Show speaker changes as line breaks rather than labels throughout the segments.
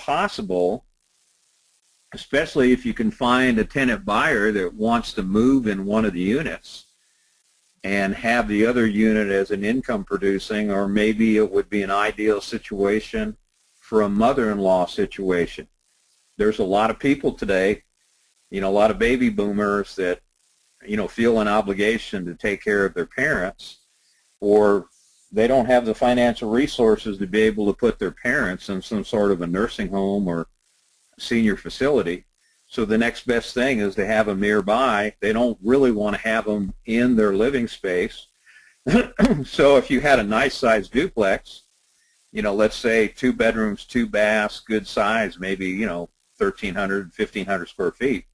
possible, especially if you can find a tenant buyer that wants to move in one of the units and have the other unit as an income producing, or maybe it would be an ideal situation for a mother-in-law situation. There's a lot of people today, a lot of baby boomers that, feel an obligation to take care of their parents, or they don't have the financial resources to be able to put their parents in some sort of a nursing home or senior facility. So the next best thing is to have them nearby. They don't really want to have them in their living space. So if you had a nice sized duplex, let's say 2 bedrooms, 2 baths, good size, maybe, 1,300, 1,500 square feet,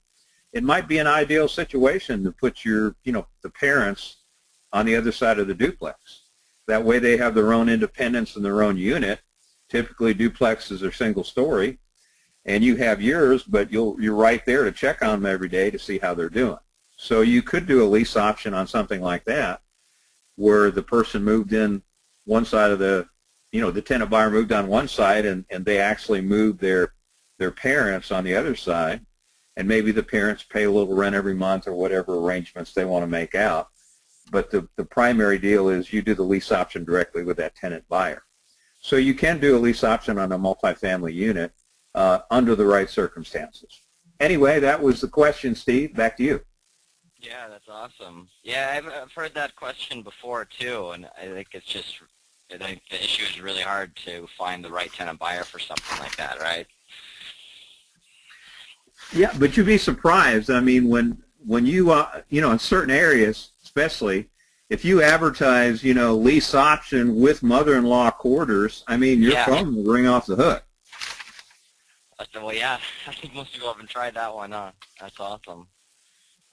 it might be an ideal situation to put your, the parents on the other side of the duplex. That way they have their own independence in their own unit. Typically duplexes are single story, and you have yours, but you're right there to check on them every day to see how they're doing. So you could do a lease option on something like that, where the person moved in one side of the tenant buyer moved on one side, and they actually moved their parents on the other side, and maybe the parents pay a little rent every month or whatever arrangements they want to make out. But the primary deal is you do the lease option directly with that tenant buyer. So you can do a lease option on a multifamily unit under the right circumstances. Anyway, that was the question, Steve. Back to you.
Yeah, that's awesome. Yeah, I've heard that question before too, and I think I think the issue is really hard to find the right tenant buyer for something like that, right?
Yeah, but you'd be surprised. I mean, when you in certain areas, especially if you advertise, lease option with mother-in-law quarters, I mean, your phone will ring off the hook.
Well, yeah, I think most people haven't tried that one, huh? That's awesome.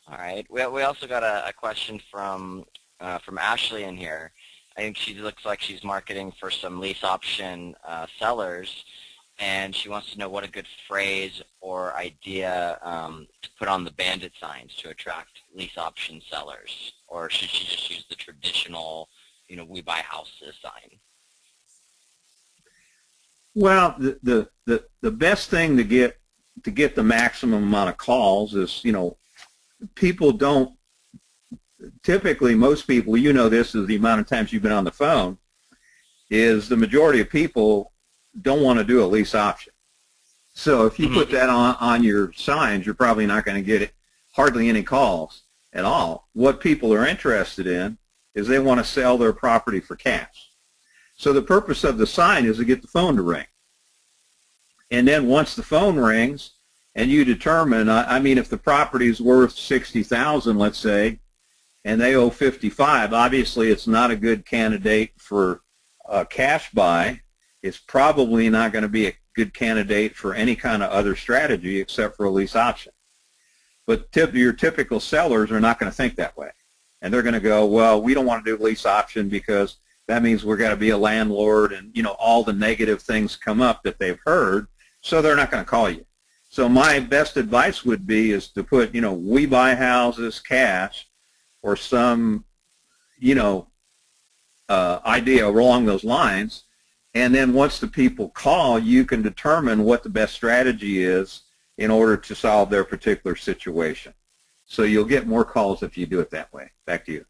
All right. We also got a question from Ashley in here. I think she looks like she's marketing for some lease option sellers, and she wants to know what a good phrase or idea to put on the bandit signs to attract lease option sellers, or should she just use the traditional, we buy houses sign? Well,
the best thing to get the maximum amount of calls is, people don't, typically most people, this is the amount of times you've been on the phone, is the majority of people don't want to do a lease option. So if you put that on your signs, you're probably not going to get hardly any calls at all. What people are interested in is they want to sell their property for cash. So the purpose of the sign is to get the phone to ring. And then once the phone rings and you determine, if the property is worth $60,000, let's say, and they owe $55,000, obviously it's not a good candidate for a cash buy. It's probably not going to be a good candidate for any kind of other strategy except for a lease option. But your typical sellers are not going to think that way. And they're going to go, well, we don't want to do a lease option because that means we're going to be a landlord, and all the negative things come up that they've heard, so they're not going to call you. So my best advice would be is to put, we buy houses cash, or some, idea along those lines. And then once the people call, you can determine what the best strategy is in order to solve their particular situation. So you'll get more calls if you do it that way. Back to you.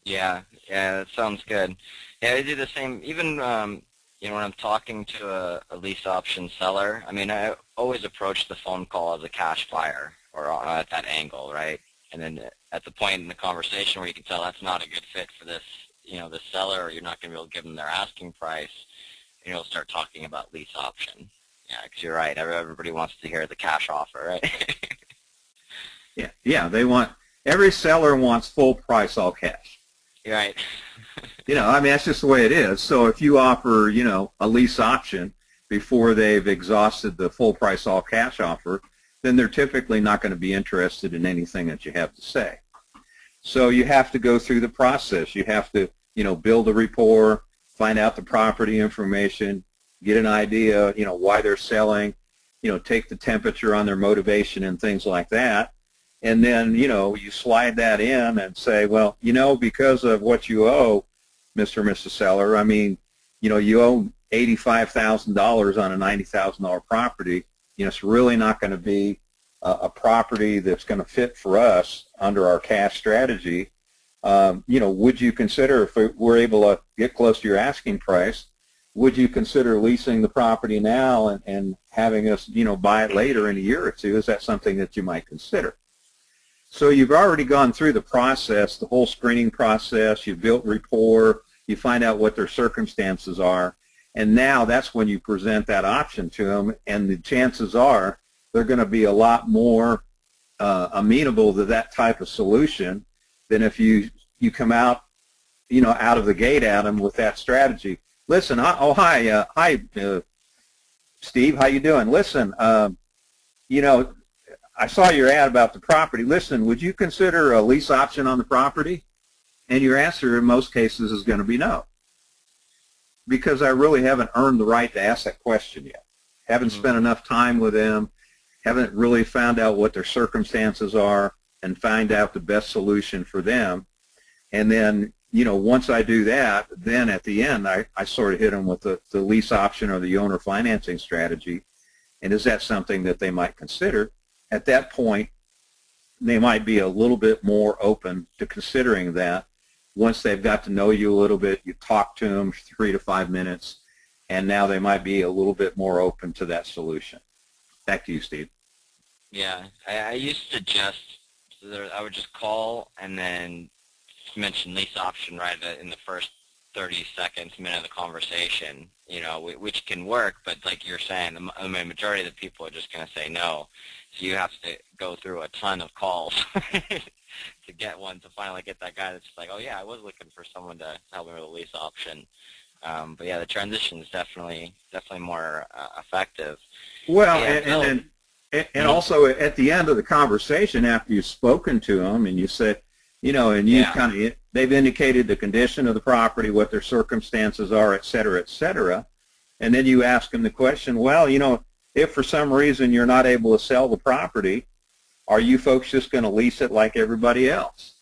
Yeah, that sounds good. Yeah, I do the same. Even when I'm talking to a lease option seller, I always approach the phone call as a cash buyer, or at that angle, right? And then at the point in the conversation where you can tell that's not a good fit for this, the seller, or you're not going to be able to give them their asking price, you'll start talking about lease option. Yeah, because you're right. Everybody wants to hear the cash offer, right?
Yeah. Every seller wants full price, all cash.
You're right.
That's just the way it is. So if you offer, a lease option before they've exhausted the full price, all cash offer, then they're typically not going to be interested in anything that you have to say. So you have to go through the process. You have to, build a rapport, find out the property information, get an idea, why they're selling, take the temperature on their motivation and things like that. And then, you slide that in and say, well, because of what you owe, Mr. or Mrs. Seller, you owe $85,000 on a $90,000 property, it's really not going to be a property that's going to fit for us under our cash strategy. Would you consider, if we're able to get close to your asking price, would you consider leasing the property now and having us, buy it later in a year or two? Is that something that you might consider? So you've already gone through the process, the whole screening process. You've built rapport. You find out what their circumstances are. And now that's when you present that option to them, and the chances are they're going to be a lot more amenable to that type of solution than if you come out, out of the gate at them with that strategy. Listen, hi, Steve, how you doing? Listen, I saw your ad about the property. Listen, would you consider a lease option on the property? And your answer in most cases is going to be no, because I really haven't earned the right to ask that question yet. Haven't spent enough time with them, haven't really found out what their circumstances are and find out the best solution for them. And then, once I do that, then at the end, I sort of hit them with the lease option or the owner financing strategy. And is that something that they might consider? At that point, they might be a little bit more open to considering that. Once they've got to know you a little bit, you talk to them 3 to 5 minutes, and now they might be a little bit more open to that solution. Back to you, Steve.
Yeah, I used to I would just call and then mention lease option right in the first 30 seconds, minute of the conversation, which can work, but like you're saying, the majority of the people are just going to say no. So you have to go through a ton of calls to get one, to finally get that guy that's like, oh yeah, I was looking for someone to help me with a lease option. But yeah, the transition is definitely more effective.
Well, and also at the end of the conversation, after you've spoken to them and you said, and you they've indicated the condition of the property, what their circumstances are, et cetera, and then you ask them the question, well, if for some reason you're not able to sell the property, are you folks just going to lease it like everybody else?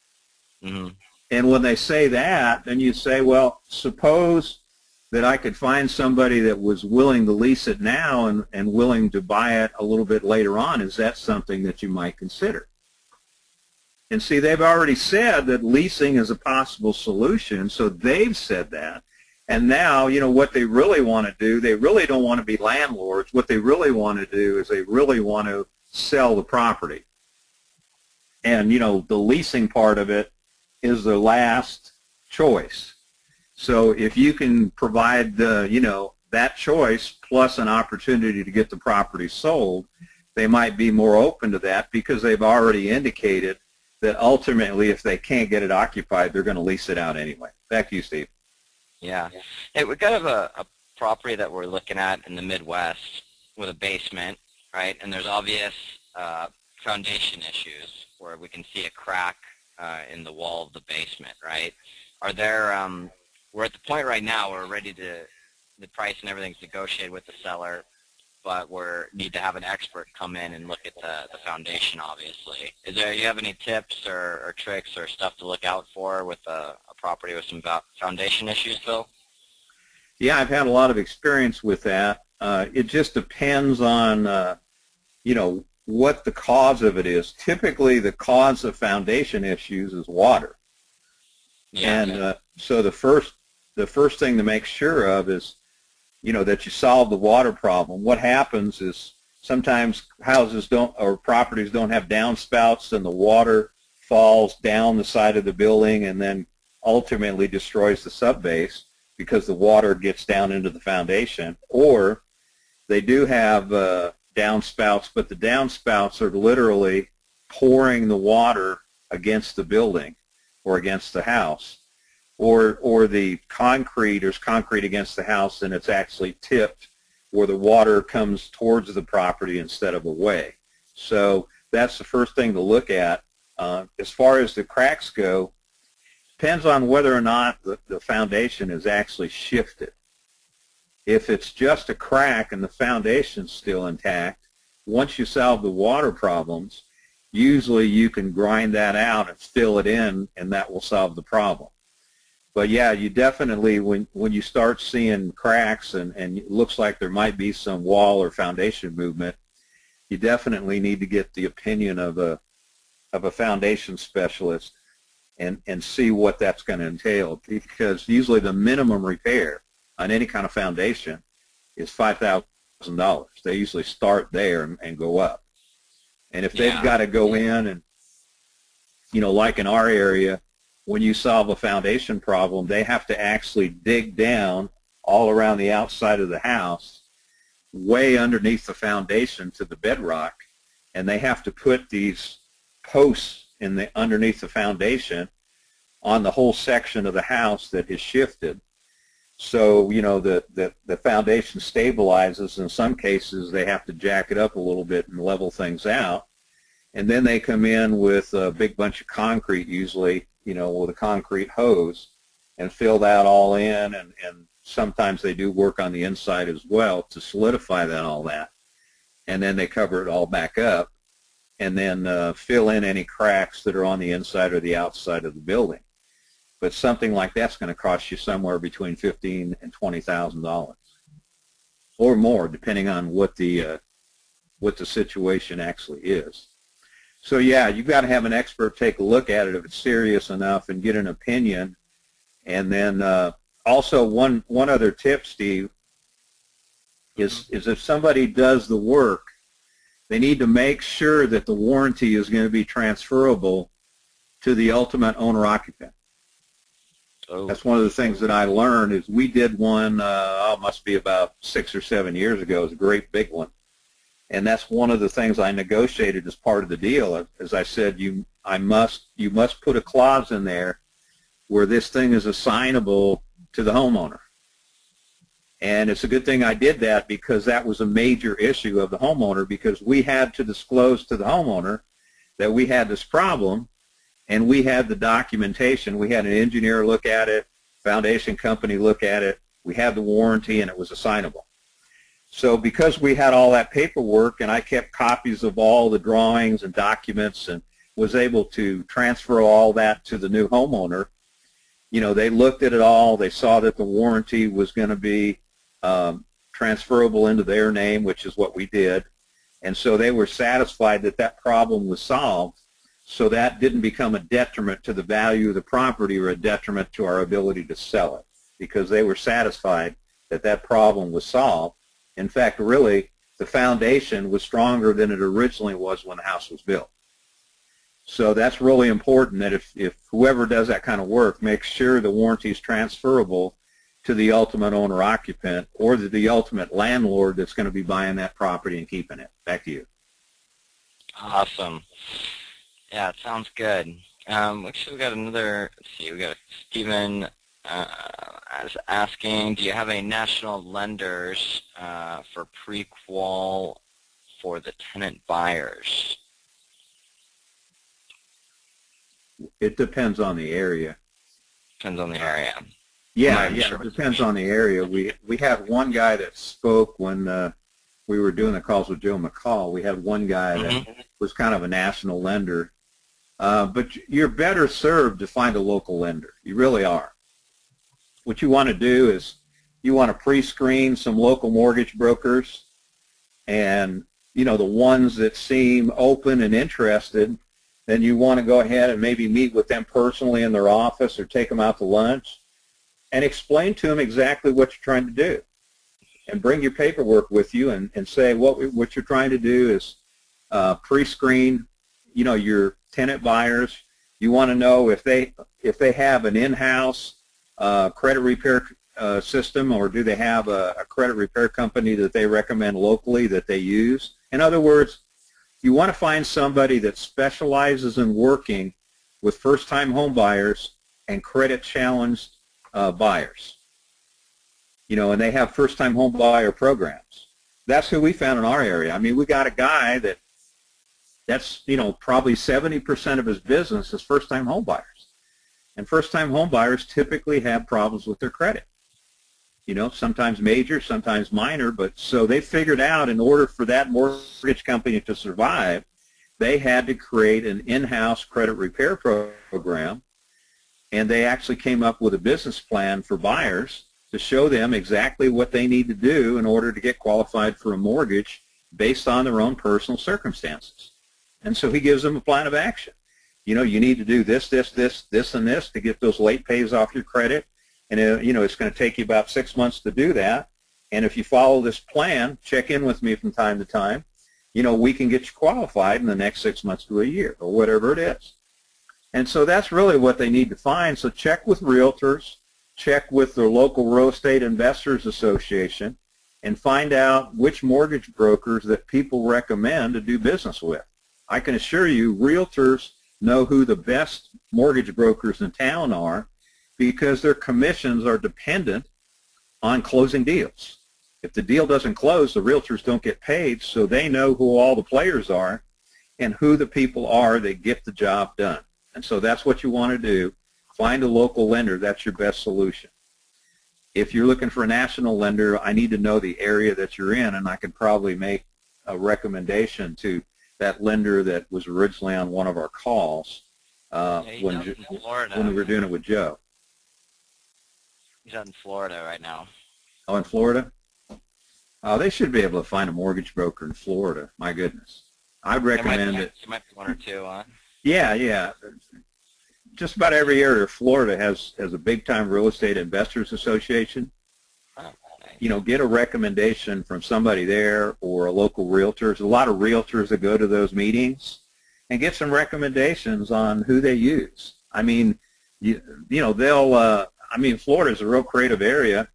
Mm-hmm. And when they say that, then you say, well, suppose that I could find somebody that was willing to lease it now and willing to buy it a little bit later on. Is that something that you might consider? And see, they've already said that leasing is a possible solution, so they've said that. And now, what they really want to do, they really don't want to be landlords. What they really want to do is they really want to sell the property. And, the leasing part of it is the last choice. So if you can provide that choice plus an opportunity to get the property sold, they might be more open to that, because they've already indicated that ultimately if they can't get it occupied, they're going to lease it out anyway. Back to you, Steve.
Yeah. Hey, we got a property that we're looking at in the Midwest with a basement, right? And there's obvious foundation issues where we can see a crack in the wall of the basement, right? Are there we're at the point right now where we're ready to, the price and everything's negotiated with the seller, but we need to have an expert come in and look at the foundation, obviously. You have any tips or tricks or stuff to look out for with a property with some foundation issues, Phil?
Yeah, I've had a lot of experience with that. It just depends on, what the cause of it is. Typically, the cause of foundation issues is water. Yeah. And so the first thing to make sure of is, that you solve the water problem. What happens is sometimes houses or properties don't have downspouts, and the water falls down the side of the building and then ultimately destroys the subbase because the water gets down into the foundation. Or they do have downspouts, but the downspouts are literally pouring the water against the building or against the house. Or the there's concrete against the house and it's actually tipped where the water comes towards the property instead of away. So that's the first thing to look at. As far as the cracks go, depends on whether or not the foundation is actually shifted. If it's just a crack and the foundation's still intact, once you solve the water problems, usually you can grind that out and fill it in, and that will solve the problem. But yeah, you definitely, when you start seeing cracks and it looks like there might be some wall or foundation movement, you definitely need to get the opinion of a foundation specialist and see what that's going to entail, because usually the minimum repair on any kind of foundation is $5,000. They usually start there and go up. And if they've got to go in and, like in our area, when you solve a foundation problem, they have to actually dig down all around the outside of the house, way underneath the foundation to the bedrock, and they have to put these posts underneath the foundation on the whole section of the house that is shifted. So, the foundation stabilizes. In some cases, they have to jack it up a little bit and level things out. And then they come in with a big bunch of concrete, usually, with a concrete hose, and fill that all in. And sometimes they do work on the inside as well to solidify all that. And then they cover it all back up and then fill in any cracks that are on the inside or the outside of the building. But something like that's going to cost you somewhere between $15,000 and $20,000 or more, depending on what the situation actually is. So yeah, you've got to have an expert take a look at it if it's serious enough and get an opinion. And then also one other tip, Steve, is if somebody does the work, they need to make sure that the warranty is going to be transferable to the ultimate owner-occupant.
Oh.
That's one of the things that I learned is we did one, must be about 6 or 7 years ago. It was a great big one. And that's one of the things I negotiated as part of the deal. As I said, you must put a clause in there where this thing is assignable to the homeowner. And it's a good thing I did that, because that was a major issue of the homeowner, because we had to disclose to the homeowner that we had this problem, and we had the documentation. We had an engineer look at it, foundation company look at it, we had the warranty, and it was assignable. So because we had all that paperwork, and I kept copies of all the drawings and documents and was able to transfer all that to the new homeowner, they looked at it all, they saw that the warranty was going to be transferable into their name, which is what we did, and so they were satisfied that that problem was solved, so that didn't become a detriment to the value of the property or a detriment to our ability to sell it, because they were satisfied that that problem was solved. In fact, really, the foundation was stronger than it originally was when the house was built. So that's really important, that if whoever does that kind of work makes sure the warranty is transferable to the ultimate owner-occupant or the ultimate landlord that's going to be buying that property and keeping it. Back to you.
Awesome. Yeah, it sounds good. Actually, we got another, let's see, we got Stephen asking, do you have any national lenders for pre-qual for the tenant buyers?
It depends on the area.
Depends on the area.
Yeah, it depends on the area. We had one guy that spoke when we were doing the calls with Joe McCall. We had one guy that was kind of a national lender. But you're better served to find a local lender. You really are. What you want to do is you want to pre-screen some local mortgage brokers, and the ones that seem open and interested, then you want to go ahead and maybe meet with them personally in their office or take them out to lunch and explain to them exactly what you're trying to do, and bring your paperwork with you and say what you're trying to do is pre-screen your tenant buyers. You want to know if they have an in-house credit repair system, or do they have a credit repair company that they recommend locally that they use. In other words, you want to find somebody that specializes in working with first-time home buyers and credit-challenged buyers. And they have first-time home buyer programs. That's who we found in our area. I mean, we got a guy that's probably 70% of his business is first-time home buyers. And first-time home buyers typically have problems with their credit. Sometimes major, sometimes minor, but so they figured out in order for that mortgage company to survive, they had to create an in-house credit repair program and they actually came up with a business plan for buyers to show them exactly what they need to do in order to get qualified for a mortgage based on their own personal circumstances. And so he gives them a plan of action. You know, you need to do this, this, this, this, and this to get those late pays off your credit. And, you know, it's going to take you about 6 months to do that. And if you follow this plan, check in with me from time to time, you know, we can get you qualified in the next 6 months to a year or whatever it is. And so that's really what they need to find. So check with realtors, check with their local real estate investors association, and find out which mortgage brokers that people recommend to do business with. I can assure you realtors know who the best mortgage brokers in town are because their commissions are dependent on closing deals. If the deal doesn't close, the realtors don't get paid, so they know who all the players are and who the people are that get the job done. And so that's what you want to do. Find a local lender. That's your best solution. If you're looking for a national lender, I need to know the area that you're in, and I could probably make a recommendation to that lender that was originally on one of our calls when we were doing it with Joe.
He's out in Florida right now.
Oh, in Florida? Oh, they should be able to find a mortgage broker in Florida. My goodness. I'd recommend it.
There might be one or two, huh?
Yeah. Just about every area of Florida has a big-time real estate investors association.
Oh, nice.
You know, get a recommendation from somebody there or a local realtor. There's a lot of realtors that go to those meetings, and get some recommendations on who they use. I mean, you know, they'll. I mean, Florida is a real creative area.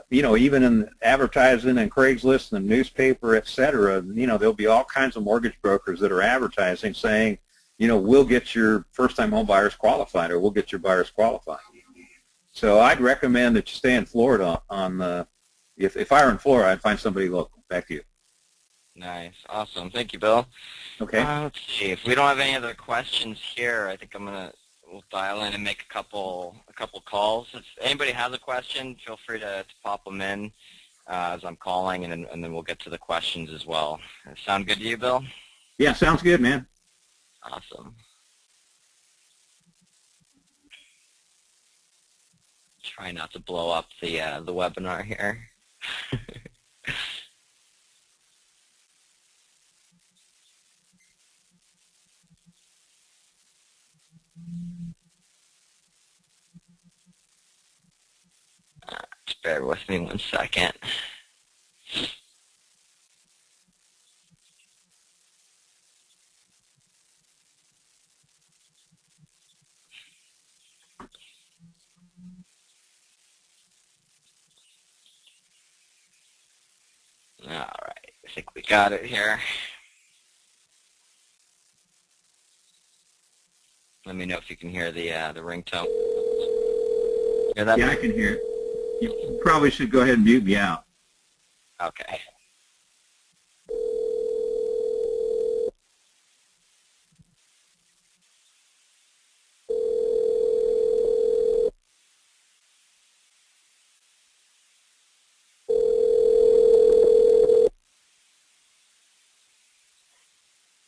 You know, even in advertising and Craigslist and newspaper, et cetera, you know, there'll be all kinds of mortgage brokers that are advertising saying, you know, we'll get your first-time home buyers qualified, or we'll get your buyers qualified. So I'd recommend that you stay in Florida on if I were in Florida, I'd find somebody local. Back to you.
Nice. Awesome. Thank you, Bill.
Okay.
Let's see. If we don't have any other questions here, I think we'll dial in and make a couple calls. If anybody has a question, feel free to pop them in as I'm calling, and then we'll get to the questions as well. Sound good to you, Bill?
Yeah, sounds good, man.
Awesome. Try not to blow up the webinar here. Just bear with me 1 second. All right, I think we got it here. Let me know if you can hear the ringtone. Hear that?
Yeah, I can hear it. You probably should go ahead and mute me out.
Okay.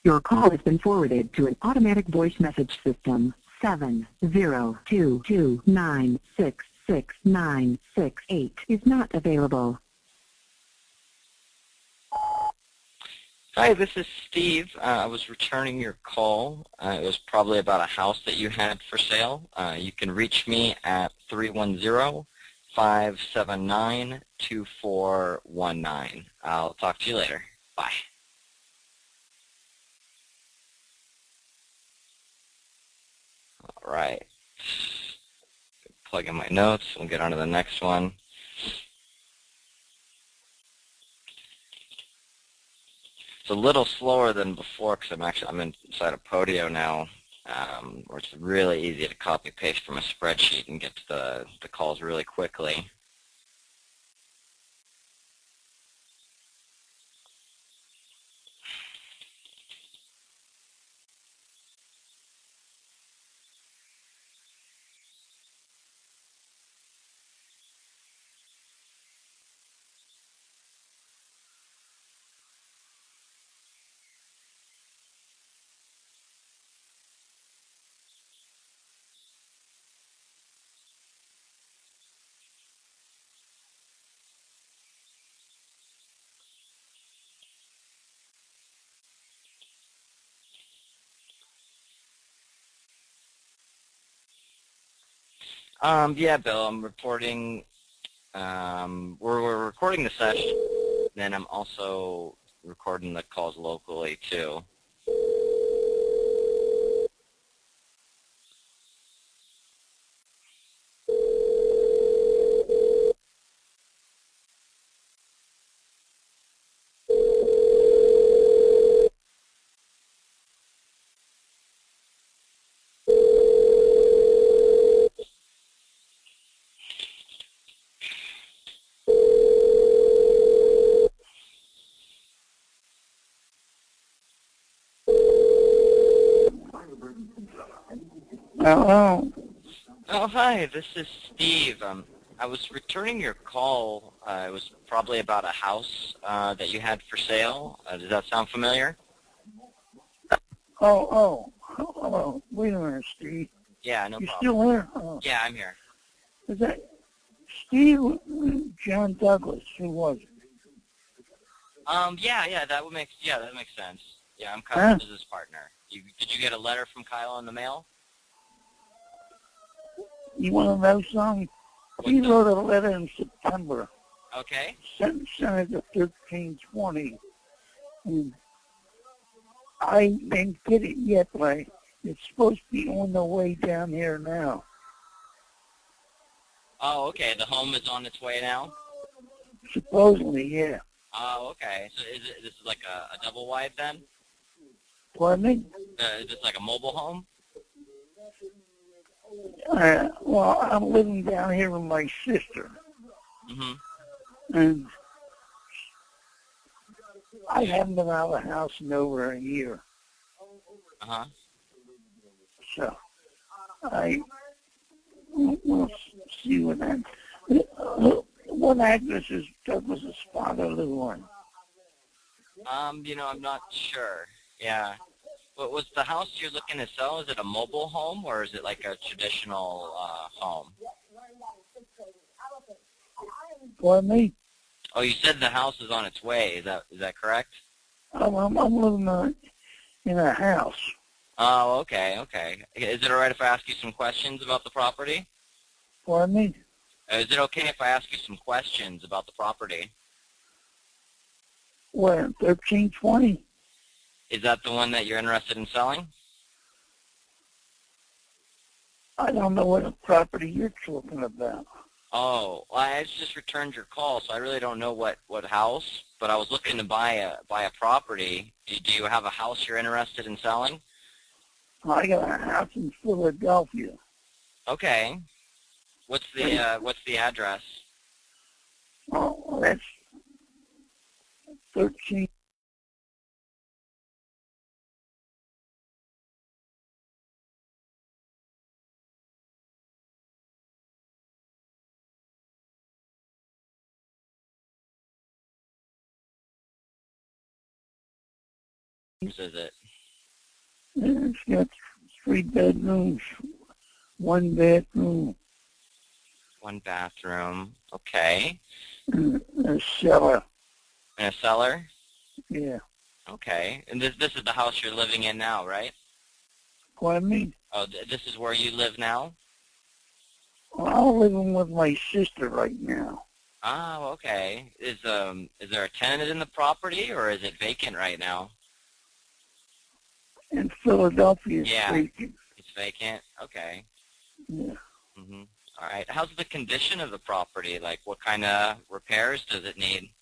Your call has been forwarded to an automatic voice message system. 70229666968 is not available.
Hi, this is Steve. I was returning your call. It was probably about a house that you had for sale. You can reach me at 310-579-2419. I'll talk to you later. Bye. All right. Plug in my notes. We'll get on to the next one. It's a little slower than before because I'm inside a Podio now, where it's really easy to copy paste from a spreadsheet and get to the calls really quickly. Yeah, Bill, I'm reporting. We're recording the session, then I'm also recording the calls locally too.
Hello.
Oh, hi, this is Steve. I was returning your call. It was probably about a house that you had for sale. Does that sound familiar?
Hello. Wait a minute, Steve.
Yeah, no
You
problem.
still there? Oh,
Yeah, I'm here.
is that Steve? John Douglas? Who was it?
Yeah, that makes sense. Yeah, I'm
Huh?
Kyle's business partner. Did you get a letter from Kyle in the mail?
You want to know something? He wrote a letter in September.
Okay.
Sent it to 1320. And I didn't get it yet, but it's supposed to be on the way down here now.
Oh, okay. The home is on its way now?
Supposedly, yeah.
Oh, okay. So this is like a double wide then?
Pardon me?
Is this like a mobile home?
Well, I'm living down here with my sister.
Mm-hmm.
And I haven't been out of the house in over a year.
Uh-huh.
So we'll see what that. What address is Douglas's father live on?
I'm not sure. Yeah. What was the house you're looking to sell? Is it a mobile home or is it like a traditional home?
Pardon me?
Oh, you said the house is on its way. Is that correct?
I'm living in a house.
Oh, okay. Is it all right if I ask you some questions about the property?
Pardon me?
Is it okay if I ask you some questions about the property?
What, 1320?
Is that the one that you're interested in selling?
I don't know what property you're talking about.
Oh, well, I just returned your call, so I really don't know what house, but I was looking to buy a property. Do you have a house you're interested in selling?
I got a house in Philadelphia.
Okay. What's the address?
Oh, that's 13.
Is it?
It's got 3 bedrooms, 1 bathroom,
One bathroom. Okay.
and a cellar.
And a cellar?
Yeah.
Okay. And this is the house you're living in now, right?
Pardon me?
Oh, this is where you live now?
Well, I'm living with my sister right now.
Oh, okay. Is there a tenant in the property or is it vacant right now?
In Philadelphia, it's
Yeah.
vacant.
It's vacant. Okay.
Yeah.
Mhm. All right. How's the condition of the property? Like, what kind of repairs does it need?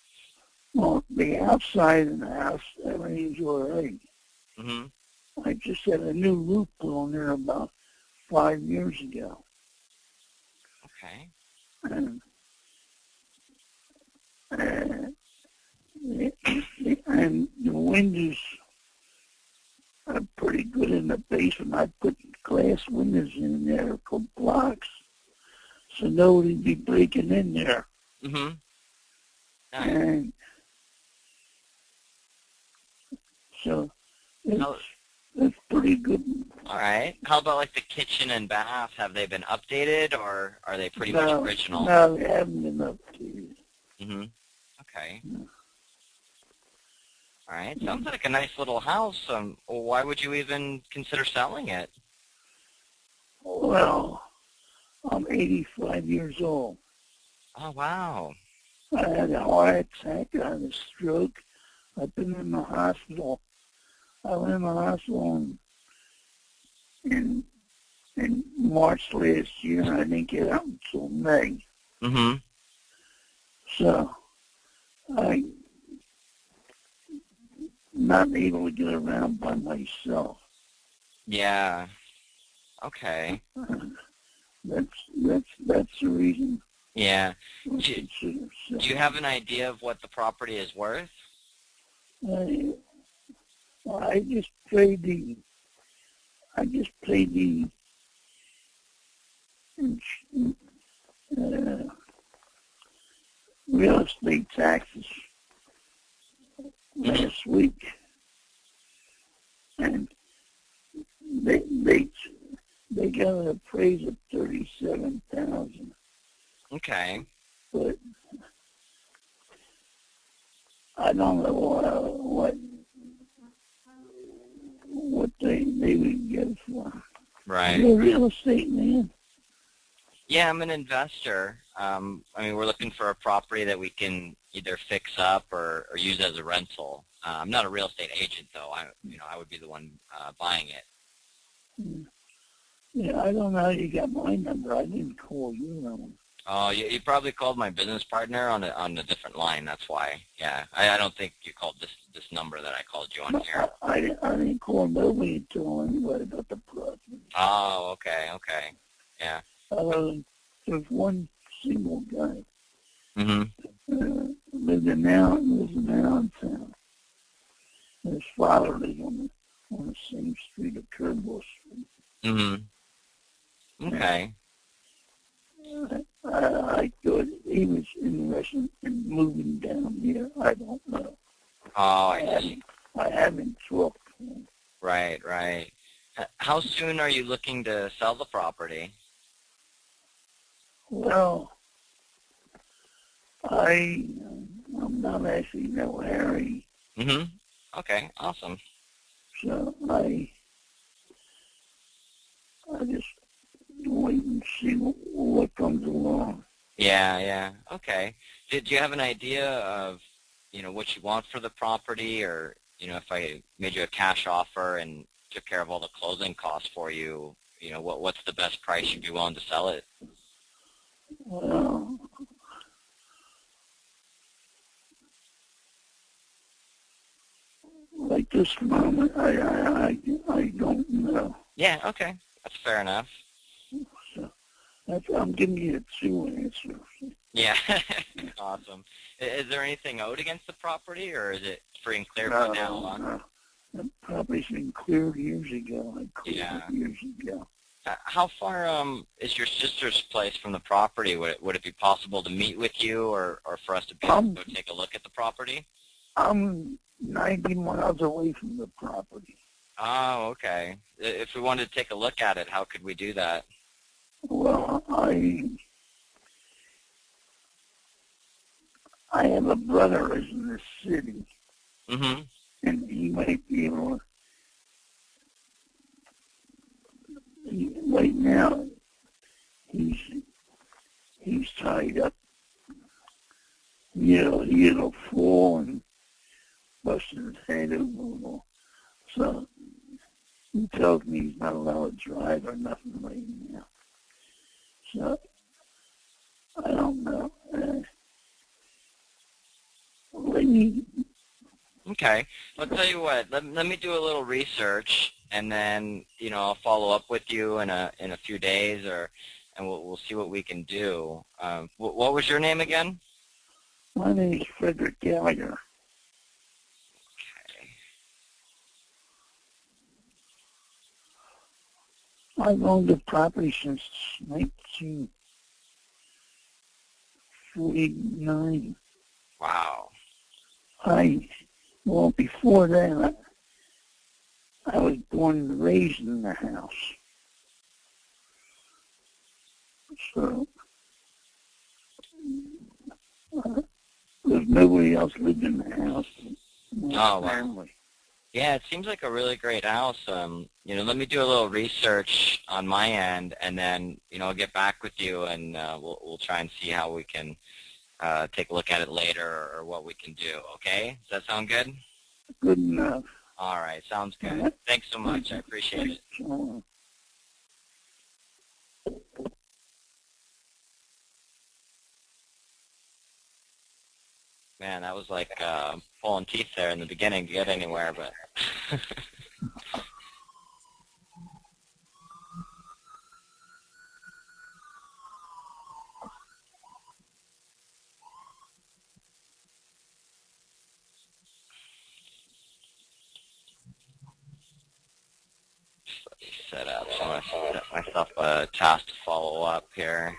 Well, the outside of the house, everything's all right.
Mhm.
I just had a new roof put on there about 5 years ago.
Okay.
And, and the windows are pretty good in the basement. I put glass windows in there, put blocks, so nobody'd be breaking in there.
Mhm. Nice.
And so it's pretty good.
All right. How about like the kitchen and bath? Have they been updated or are they pretty much original?
No, they haven't been updated.
Mhm. Okay.
No.
All right. Sounds like a nice little house. Why would you even consider selling it?
Well, I'm 85 years old.
Oh, wow.
I had a heart attack. I had a stroke. I've been in the hospital. I went in the hospital in March last year, and I didn't get out until May.
Mm-hmm.
So I'm not able to get around by myself.
Yeah. Okay.
That's the reason.
Yeah.
I
Do,
consider
do you have an idea of what the property is worth?
I just paid the uh, real estate taxes last week, and they got an appraisal of $37,000,
Okay.
but I don't know what they would get for.
Right.
You're a real estate man.
Yeah, I'm an investor. I mean, we're looking for a property that we can either fix up or use as a rental. I'm not a real estate agent, though. I would be the one buying it.
Yeah, I don't know how you got my number. I didn't call you.
Oh, you probably called my business partner on a different line. That's why. Yeah, I don't think you called this number that I called you on here.
I didn't call nobody and tell anybody about the property.
Oh, okay. Yeah.
There's one single guy
Mm-hmm.
lives in Allentown. His father lives on the same street of Turnbull Street.
Mm-hmm. Okay.
I thought he was interested in moving down here. I don't know.
Oh, I see.
I haven't talked to him.
Right. How soon are you looking to sell the property?
Well, I'm not actually no hurry,
Mm-hmm. Okay, awesome.
so I just wait and see what comes along.
Yeah. Okay. Did you have an idea of, what you want for the property, or, if I made you a cash offer and took care of all the closing costs for you, what's the best price you'd be willing to sell it?
Well, like this moment, I don't know.
Yeah, okay. That's fair enough.
So I'm giving you a two answer.
Yeah. Awesome. Is there anything owed against the property, or is it free and clear
No,
for now? Huh?
no. The property's been cleared years ago. I cleared
Yeah.
it years ago.
How far is your sister's place from the property? Would it be possible to meet with you, or for us to be able to go take a look at the property?
I'm 90 miles away from the property.
Oh, okay. If we wanted to take a look at it, how could we do that?
Well, I have a brother who's in the city,
Mm-hmm.
and he might be able to. Right now, he's tied up. He had a fall and busted his head over. So he tells me he's not allowed to drive or nothing right now. So I don't know. Let me.
Okay. I'll tell you what. Let me do a little research, and then I'll follow up with you in a few days, and we'll see what we can do. What was your name again?
My name is Frederick Gallagher.
Okay.
I've owned the property since 1949.
Wow.
Before that, I was born and raised in the house. So, there's nobody else lived in the house.
Oh, wow.
Family.
Yeah, it seems like a really great house. Let me do a little research on my end, and then I'll get back with you, and we'll try and see how we can take a look at it later, or what we can do. Okay? Does that sound good?
Good enough.
All right, sounds good.
Right.
Thanks so much. I appreciate it.
So,
Man, that was like pulling teeth there in the beginning to get anywhere, but. Set up. So I'm going to set myself a task to follow up here.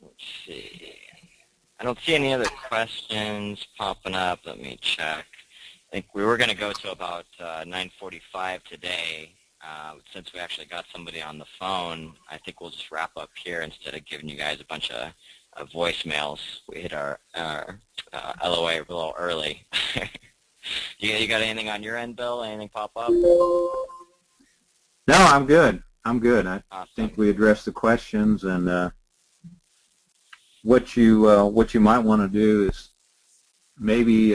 Let's see. I don't see any other questions popping up. Let me check. I think we were going to go to about 9:45 today. Since we actually got somebody on the phone, I think we'll just wrap up here instead of giving you guys a bunch of voicemails. We hit our LOA a little early. You got anything on your end, Bill? Anything pop up?
No, I'm good. I'm good. I
Awesome.
think we addressed the questions, and what you might want to do is maybe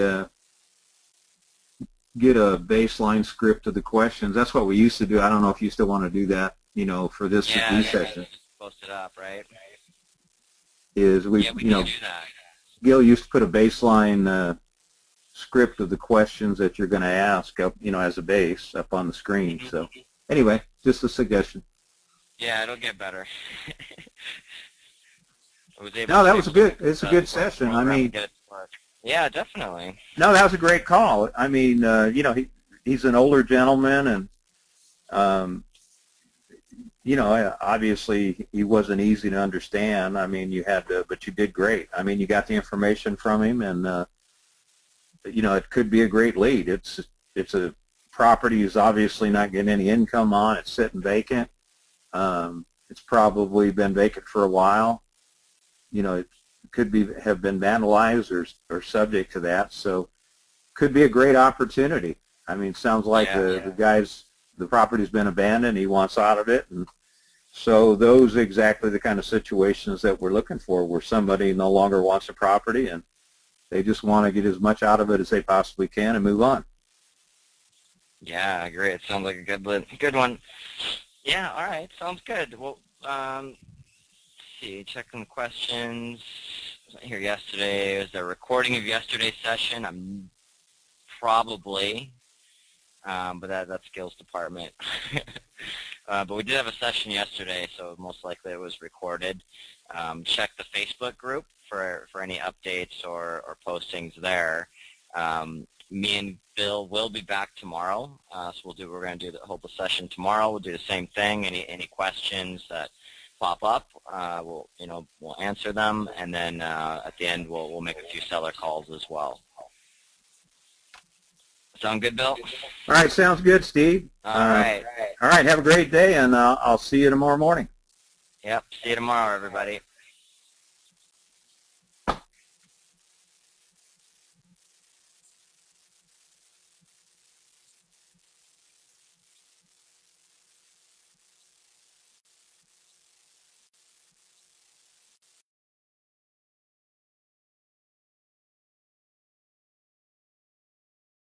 get a baseline script of the questions. That's what we used to do. I don't know if you still want to do that, for this these sessions.
Post it up, right?
Is we
can do that.
Gil used to put a baseline script of the questions that you're going to ask up, as a base up on the screen. So anyway, just a suggestion.
Yeah, it'll get better.
No, that was it's a good session. I mean,
yeah, definitely.
No, that was a great call. I mean, he's an older gentleman, and obviously he wasn't easy to understand. I mean, but you did great. I mean, you got the information from him, and it could be a great lead. It's a property he's obviously not getting any income on. It's sitting vacant. It's probably been vacant for a while. It could have been vandalized or subject to that. So could be a great opportunity. I mean, sounds like the property's been abandoned. He wants out of it. And so those are exactly the kind of situations that we're looking for, where somebody no longer wants a property and they just want to get as much out of it as they possibly can and move on.
Yeah, I agree. It sounds like a good one. Yeah, all right. Sounds good. Well, let's see. Checking the questions. I wasn't here yesterday. Was there a recording of yesterday's session? I'm probably, but that's Gil's department. But we did have a session yesterday, so most likely it was recorded. Check the Facebook group for any updates or postings there. Me and Bill will be back tomorrow, so we're going to hold the session tomorrow. We'll do the same thing. Any questions that pop up, we'll answer them, and then at the end we'll make a few seller calls as well. Sound good, Bill?
All right, sounds good, Steve.
All right.
All right, have a great day, and I'll see you tomorrow morning.
Yep, see you tomorrow, everybody.